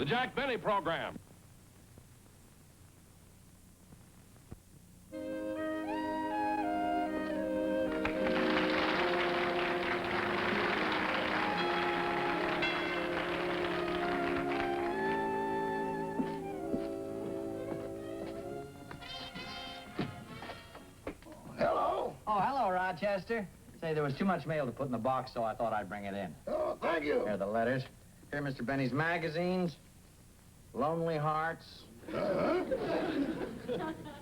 The Jack Benny Program. Hello. Oh, hello, Rochester. Say, there was too much mail to put in the box, so I thought I'd bring it in. Oh, thank you. Here are the letters. Here are Mr. Benny's magazines. Lonely Hearts.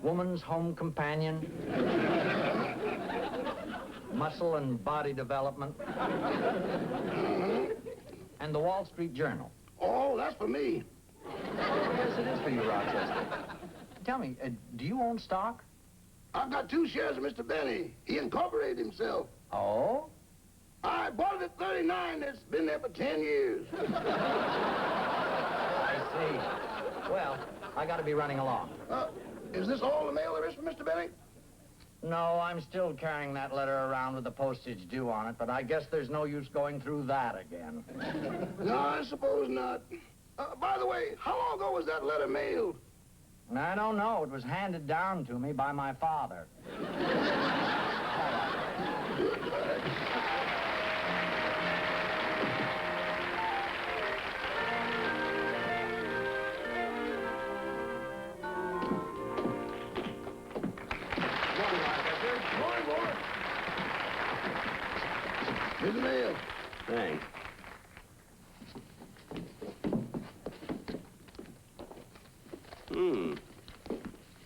Woman's Home Companion. Muscle and Body Development. And the Wall Street Journal. Oh, that's for me. Yes, it is for you, Rochester. Tell me, do you own stock? I've got 2 shares of Mr. Benny. He incorporated himself. Oh? I bought it at 39. It's been there for 10 years. I see. Well, I gotta be running along. Is this all the mail there is for Mr. Benny? No, I'm still carrying that letter around with the postage due on it, but I guess there's no use going through that again. No, I suppose not. By the way, how long ago was that letter mailed? I don't know. It was handed down to me by my father. Here's the mail. Thanks.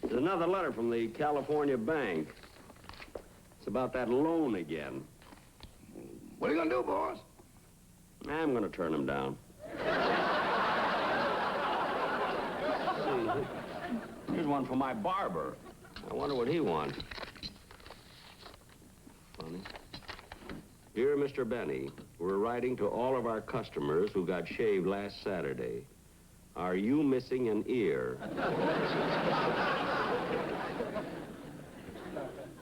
There's another letter from the California Bank. It's about that loan again. What are you gonna do, boss? I'm gonna turn him down. See, here's one for my barber. I wonder what he wants. Funny. Dear Mr. Benny, we're writing to all of our customers who got shaved last Saturday. Are you missing an ear?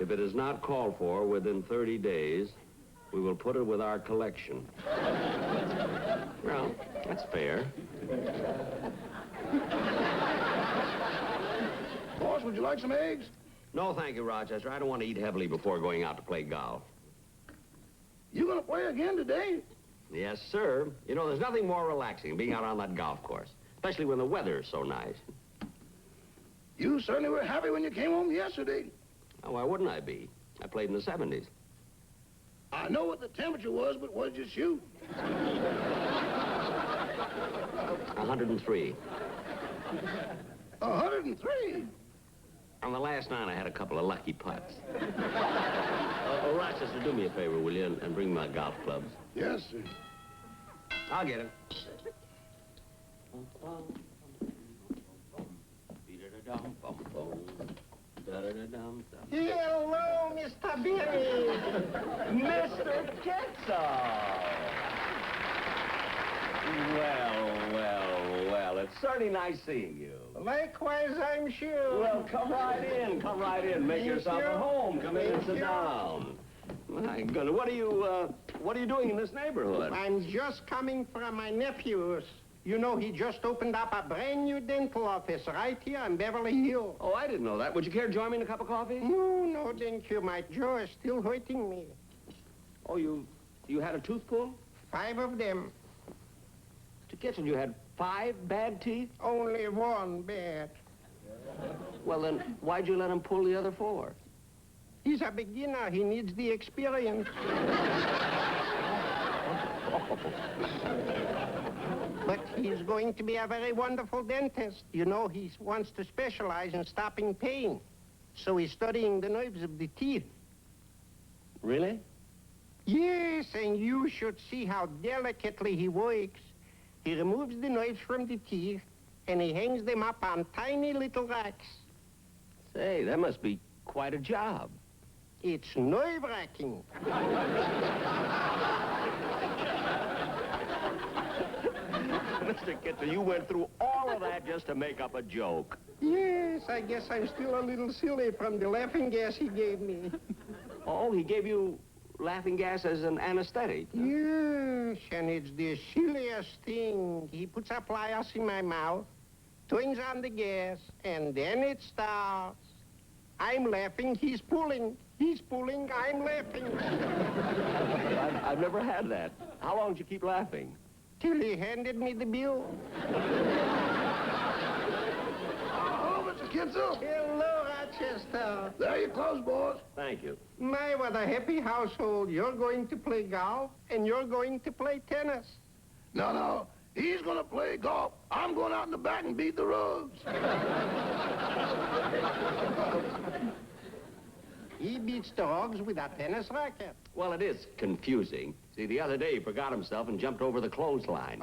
If it is not called for within 30 days, we will put it with our collection. Well, that's fair. Boss, would you like some eggs? No, thank you, Rochester. I don't want to eat heavily before going out to play golf. You gonna play again today? Yes, sir. You know, there's nothing more relaxing than being out on that golf course, especially when the weather is so nice. You certainly were happy when you came home yesterday. Oh, why wouldn't I be? I played in the 70s. I know what the temperature was, but what did you shoot? 103. 103? On the last night, I had a couple of lucky putts. Rochester, do me a favor, will you, and bring my golf clubs? Yes, sir. I'll get it. Hello, Mr. Benny. Mr. Quetzal. Well, it's certainly nice seeing you. Likewise, I'm sure. Well, come right in. Make yourself at home. Come in and sit down. My goodness, what are you doing in this neighborhood? I'm just coming from my nephew's. You know, he just opened up a brand new dental office right here in Beverly Hills. Oh, I didn't know that. Would you care to join me in a cup of coffee? No, thank you. My jaw is still hurting me. Oh, you had a tooth pull? 5 of them. To Kitchen, you had 5 bad teeth? Only 1 bad. Well, then, why'd you let him pull the other 4? He's a beginner. He needs the experience. But he's going to be a very wonderful dentist. You know, he wants to specialize in stopping pain. So he's studying the nerves of the teeth. Really? Yes, and you should see how delicately he works. He removes the nerves from the teeth, and he hangs them up on tiny little racks. Say, that must be quite a job. It's nerve-wracking. Mr. Kitchen, you went through all of that just to make up a joke. Yes, I guess I'm still a little silly from the laughing gas he gave me. Oh, he gave you laughing gas as an anesthetic. Yes, and it's the silliest thing. He puts a pliers in my mouth, turns on the gas, and then it starts. I'm laughing, he's pulling. He's pulling, I'm laughing. I've never had that. How long did you keep laughing? Till he handed me the bill. Hello, Mr. Kitzel. Hello, Rochester. There you close, boys. Thank you. My, what a happy household. You're going to play golf, and you're going to play tennis. No. He's going to play golf. I'm going out in the back and beat the rugs. He beats dogs with a tennis racket. Well, it is confusing. See, the other day he forgot himself and jumped over the clothesline.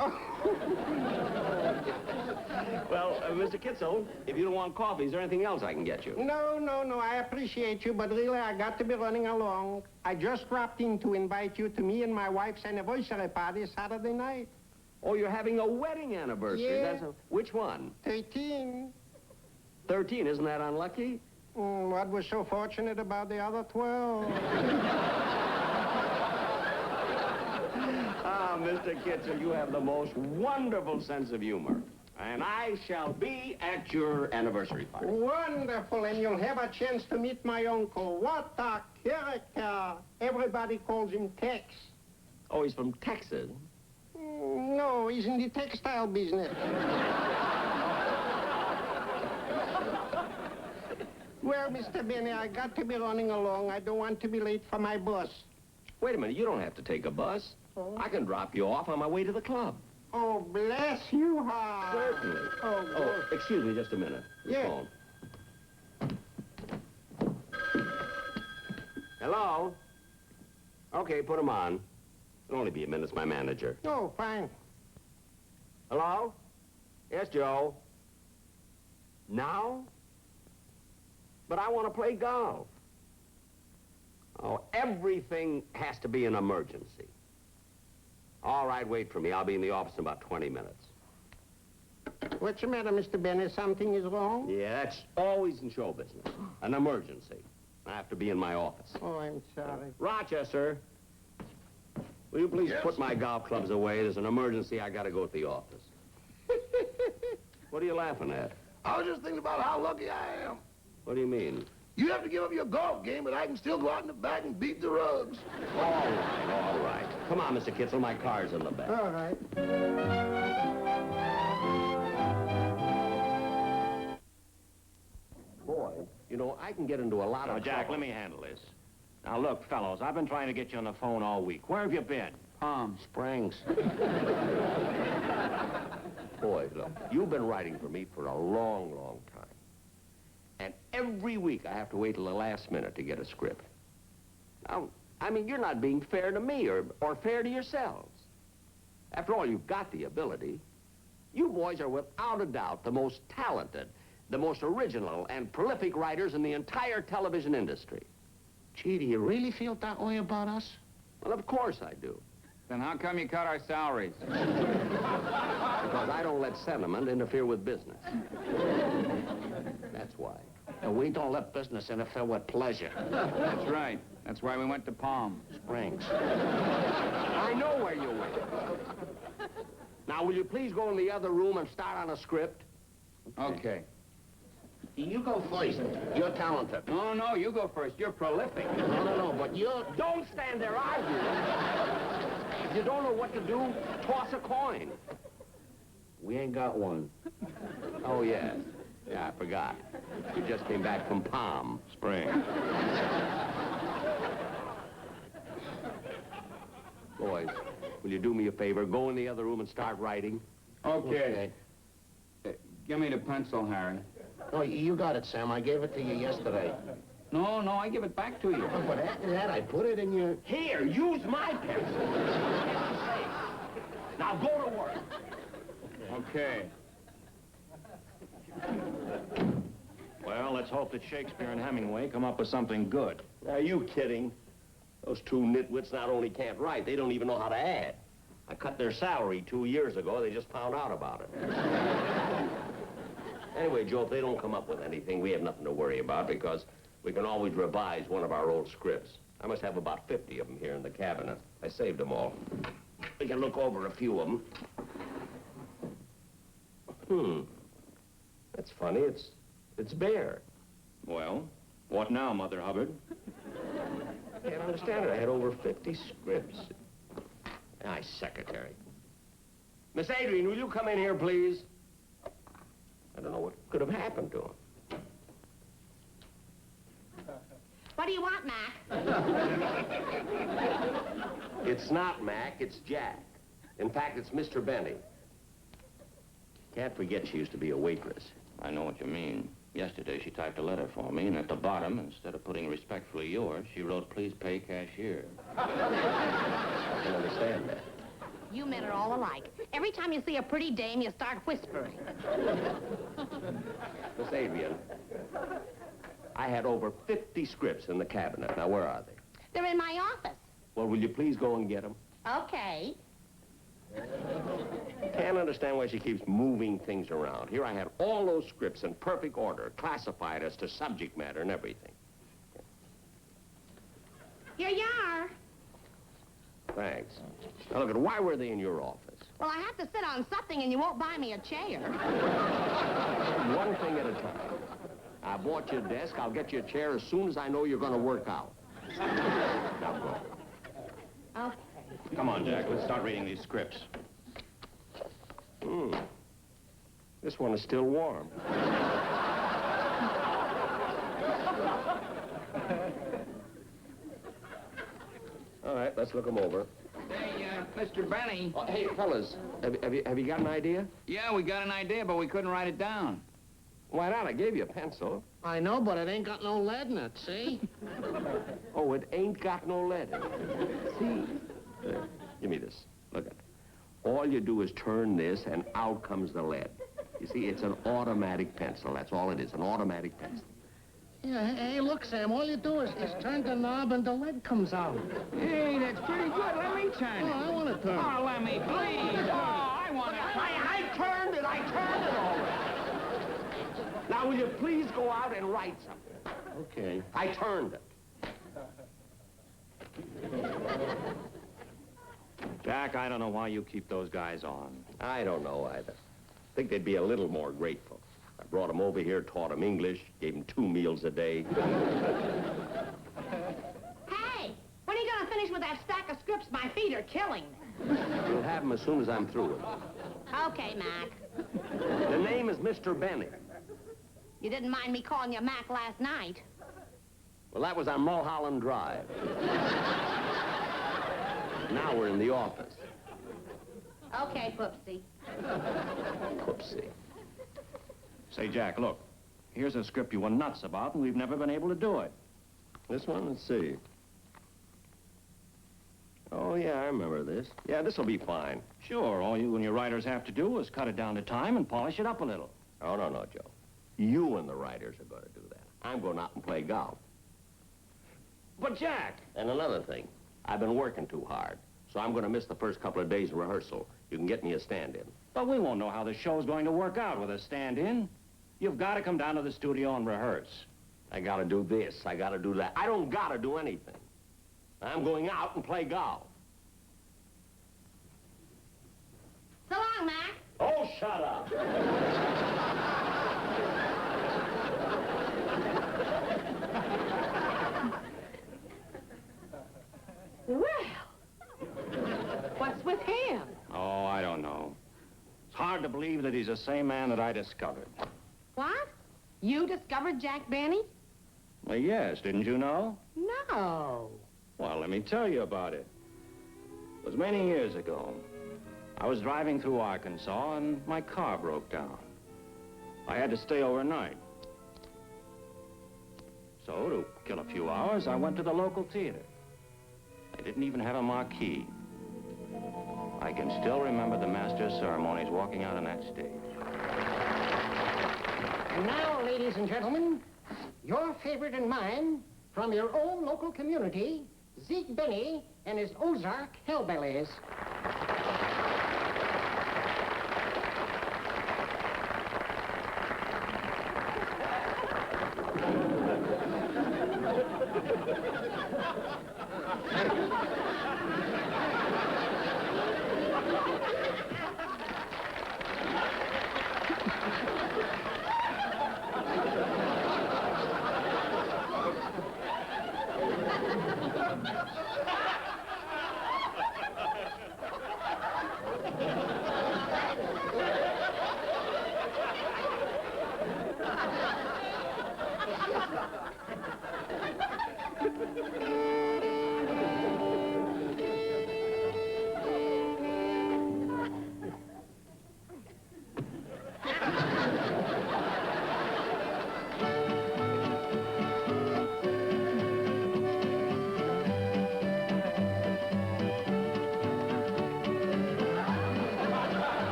Well, Mr. Kitzel, if you don't want coffee, is there anything else I can get you? No. I appreciate you, but really, I got to be running along. I just dropped in to invite you to me and my wife's anniversary party Saturday night. Oh, you're having a wedding anniversary. Yeah. Which one? 13. 13, isn't that unlucky? What was so fortunate about the other 12? Ah, Mr. Kitzel, you have the most wonderful sense of humor. And I shall be at your anniversary party. Wonderful, and you'll have a chance to meet my uncle. What a character. Everybody calls him Tex. Oh, he's from Texas. No, he's in the textile business. Well, Mr. Benny, I got to be running along. I don't want to be late for my bus. Wait a minute, you don't have to take a bus. Oh. I can drop you off on my way to the club. Oh, bless you, heart. Certainly. Oh, Oh, excuse me just a minute. The Yeah. phone. Hello? Okay, put him on. It'll only be a minute. It's my manager. Oh, fine. Hello? Yes, Joe. Now? But I want to play golf. Oh, everything has to be an emergency. All right, wait for me. I'll be in the office in about 20 minutes. What's the matter, Mr. Benny? Something is wrong? Yeah, that's always in show business. An emergency. I have to be in my office. Oh, I'm sorry. Rochester, will you please Yes? put my golf clubs away? There's an emergency. I got to go to the office. What are you laughing at? I was just thinking about how lucky I am. What do you mean? You have to give up your golf game, but I can still go out in the back and beat the rugs. All right. Come on, Mr. Kitzel. My car's in the back. All right. Boy, you know, I can get into a lot Now, of Jack, trouble. let me handle this. Now, look, fellows, I've been trying to get you on the phone all week. Where have you been? Palm Springs. Boy, look, you've been writing for me for a long, long time. And every week I have to wait till the last minute to get a script. Now, I mean, you're not being fair to me or fair to yourselves. After all, you've got the ability. You boys are without a doubt the most talented, the most original and prolific writers in the entire television industry. Gee, do you really feel that way about us? Well, of course I do. Then how come you cut our salaries? Because I don't let sentiment interfere with business. That's why. And we don't let business interfere with pleasure. That's right. That's why we went to Palm. Springs. I know where you went. Now, will you please go in the other room and start on a script? Okay. You go first. You're talented. No, you go first. You're prolific. No, but you're... Don't stand there arguing. If you don't know what to do, toss a coin. We ain't got one. Oh, yes. Yeah, I forgot. You just came back from Palm Springs. Boys, will you do me a favor? Go in the other room and start writing. Okay. Give me the pencil, Harry. No, you got it, Sam. I gave it to you yesterday. No, I give it back to you. But after that, I put it in your... Here, use my pencil. Now go to work. Okay. Well, let's hope that Shakespeare and Hemingway come up with something good. Are you kidding? Those two nitwits not only can't write, they don't even know how to add. I cut their salary 2 years ago. They just found out about it. Anyway, Joe, if they don't come up with anything, we have nothing to worry about because we can always revise one of our old scripts. I must have about 50 of them here in the cabinet. I saved them all. We can look over a few of them. That's funny. It's bare. Well, what now, Mother Hubbard? Can't understand it. I had over 50 scripts. Nice secretary. Miss Adrian, will you come in here, please? I don't know what could have happened to him. What do you want, Mac? It's not Mac, it's Jack. In fact, it's Mr. Benny. Can't forget she used to be a waitress. I know what you mean. Yesterday, she typed a letter for me, and at the bottom, instead of putting respectfully yours, she wrote, please pay cashier. I can understand that. You men are all alike. Every time you see a pretty dame, you start whispering. Miss Adrian, I had over 50 scripts in the cabinet. Now, where are they? They're in my office. Well, will you please go and get them? Okay. Can't understand why she keeps moving things around. Here I had all those scripts in perfect order, classified as to subject matter and everything. Here you are. Thanks. Now, look, why were they in your office? Well, I have to sit on something, and you won't buy me a chair. One thing at a time. I bought you a desk. I'll get you a chair as soon as I know you're going to work out. Now go. Okay. Come on, Jack. Let's start reading these scripts. This one is still warm. All right, let's look them over. Hey, Mr. Benny. Oh, hey, fellas, have you got an idea? Yeah, we got an idea, but we couldn't write it down. Why not? I gave you a pencil. I know, but it ain't got no lead in it, see? Oh, it ain't got no lead in it. See? There, give me this. Look at it. All you do is turn this, and out comes the lead. You see, it's an automatic pencil. That's all it is, an automatic pencil. Yeah, hey, look, Sam, all you do is turn the knob and the lead comes out. Hey, that's pretty good. Let me turn it. I want to turn it. Oh, let me, please. Oh, I want to. I turned it already. Now, will you please go out and write something? Okay. I turned it. Jack, I don't know why you keep those guys on. I don't know either. I think they'd be a little more grateful. I brought them over here, taught them English, gave them 2 meals a day. Hey, when are you going to finish with that stack of scripts? My feet are killing me. You'll have them as soon as I'm through with them. Okay, Mac. The name is Mr. Benny. You didn't mind me calling you Mac last night. Well, that was on Mulholland Drive. Now we're in the office. Okay, Poopsie. Oopsie. Say, Jack, look. Here's a script you were nuts about, and we've never been able to do it. This one, let's see. Oh, yeah, I remember this. Yeah, this'll be fine. Sure, all you and your writers have to do is cut it down to time and polish it up a little. Oh, no, Joe. You and the writers are going to do that. I'm going out and play golf. But, Jack! And another thing, I've been working too hard, so I'm going to miss the first couple of days of rehearsal. You can get me a stand-in. But we won't know how the show's going to work out with a stand-in. You've got to come down to the studio and rehearse. I got to do this, I got to do that. I don't got to do anything. I'm going out and play golf. So long, Mac. Oh, shut up. Well, what's with him? Oh, I don't know. It's hard to believe that he's the same man that I discovered. What? You discovered Jack Benny? Well, yes, didn't you know? No. Well, let me tell you about it. It was many years ago. I was driving through Arkansas, and my car broke down. I had to stay overnight. So, to kill a few hours, I went to the local theater. They didn't even have a marquee. I can still remember the master of ceremonies walking out on that stage. And now, ladies and gentlemen, your favorite and mine, from your own local community, Zeke Benny and his Ozark Hellbellies.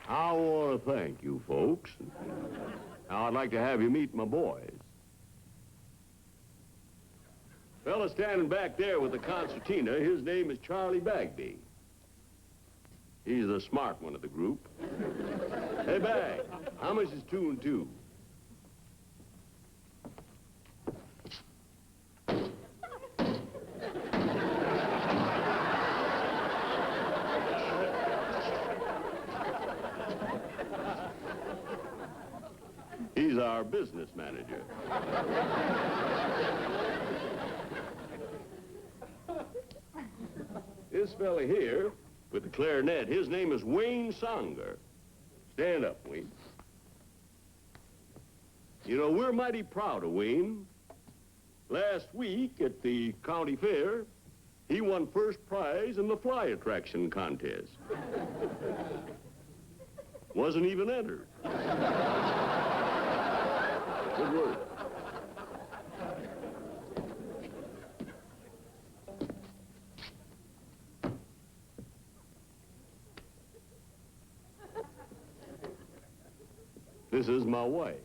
I want to thank you folks. Now I'd like to have you meet my boys. Fella standing back there with the concertina, his name is Charlie Bagby. He's the smart one of the group. Hey, Bag, how much is 2 and 2? He's our business manager. This fella here, with the clarinet, his name is Wayne Sanger. Stand up, Wayne. You know, we're mighty proud of Wayne. Last week at the county fair, he won first prize in the fly attraction contest. Wasn't even entered. Good work. This is my wife.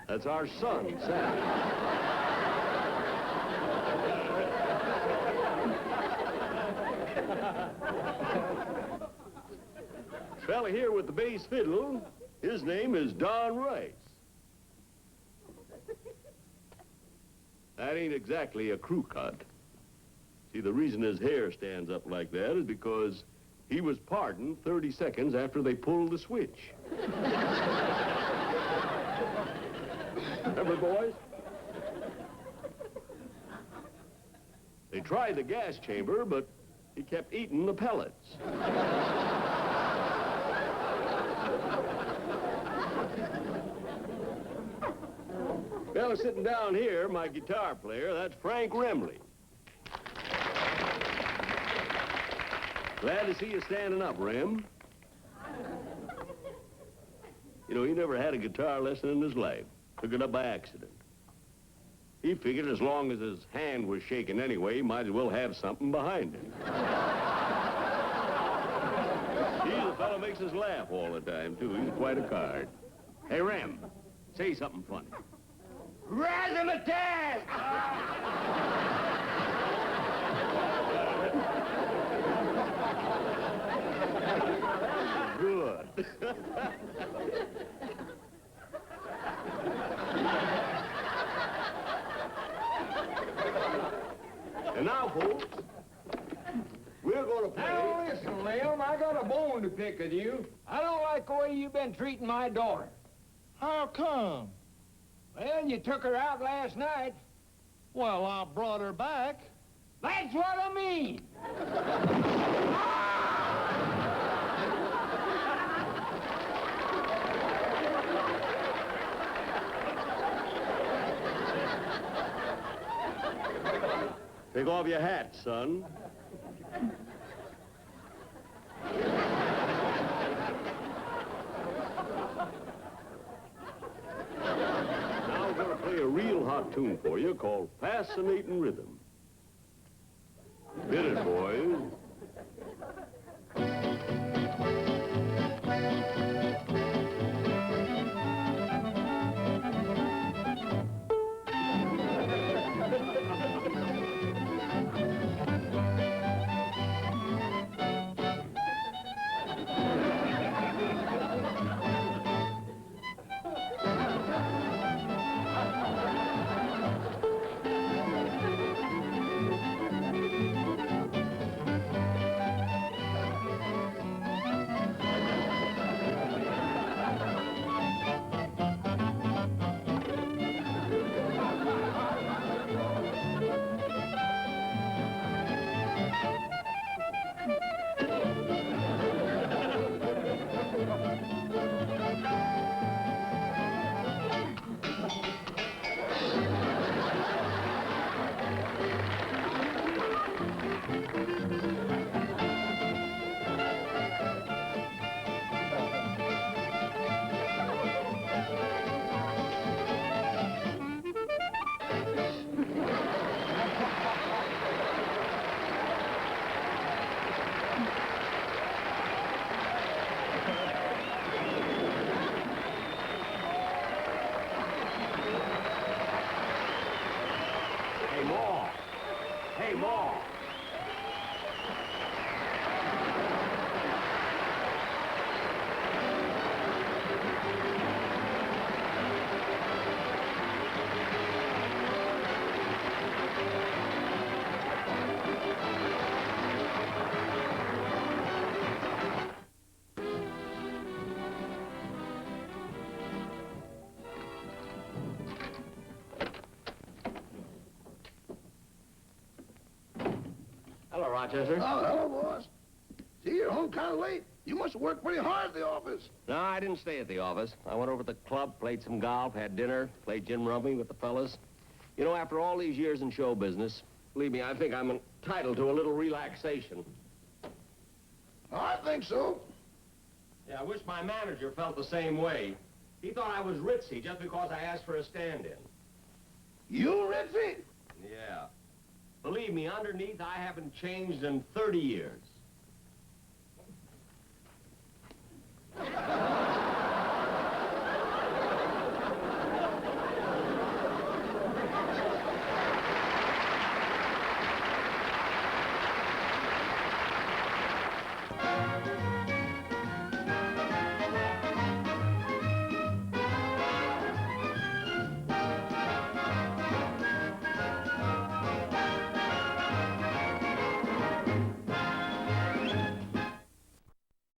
That's our son, Sam. Fella here with the bass fiddle, his name is Don Rice. That ain't exactly a crew cut. See, the reason his hair stands up like that is because he was pardoned 30 seconds after they pulled the switch. Remember, boys? They tried the gas chamber, but he kept eating the pellets. Fella sitting down here, my guitar player, that's Frank Remley. Glad to see you standing up, Rem. You know, he never had a guitar lesson in his life. Took it up by accident. He figured as long as his hand was shaking anyway, he might as well have something behind it. He's a fellow makes us laugh all the time, too. He's quite a card. Hey, Rem, say something funny. Razzmatazz! Good. And now, folks, we're going to play... Now, listen, Lem, I got a bone to pick with you. I don't like the way you've been treating my daughter. How come? Well, you took her out last night. Well, I brought her back. That's what I mean. Take off your hat, son. Now we're going to play a real hot tune for you called Fascinating Rhythm. Hit it, boys. Hey, Ma. Hey, Ma. Hello, Rochester. Oh, hello, boss. See, you're home kind of late. You must have worked pretty hard at the office. No, I didn't stay at the office. I went over to the club, played some golf, had dinner, played gin rummy with the fellas. You know, after all these years in show business, believe me, I think I'm entitled to a little relaxation. I think so. Yeah, I wish my manager felt the same way. He thought I was ritzy just because I asked for a stand-in. You, Ritzy? Yeah. Believe me, underneath, I haven't changed in 30 years.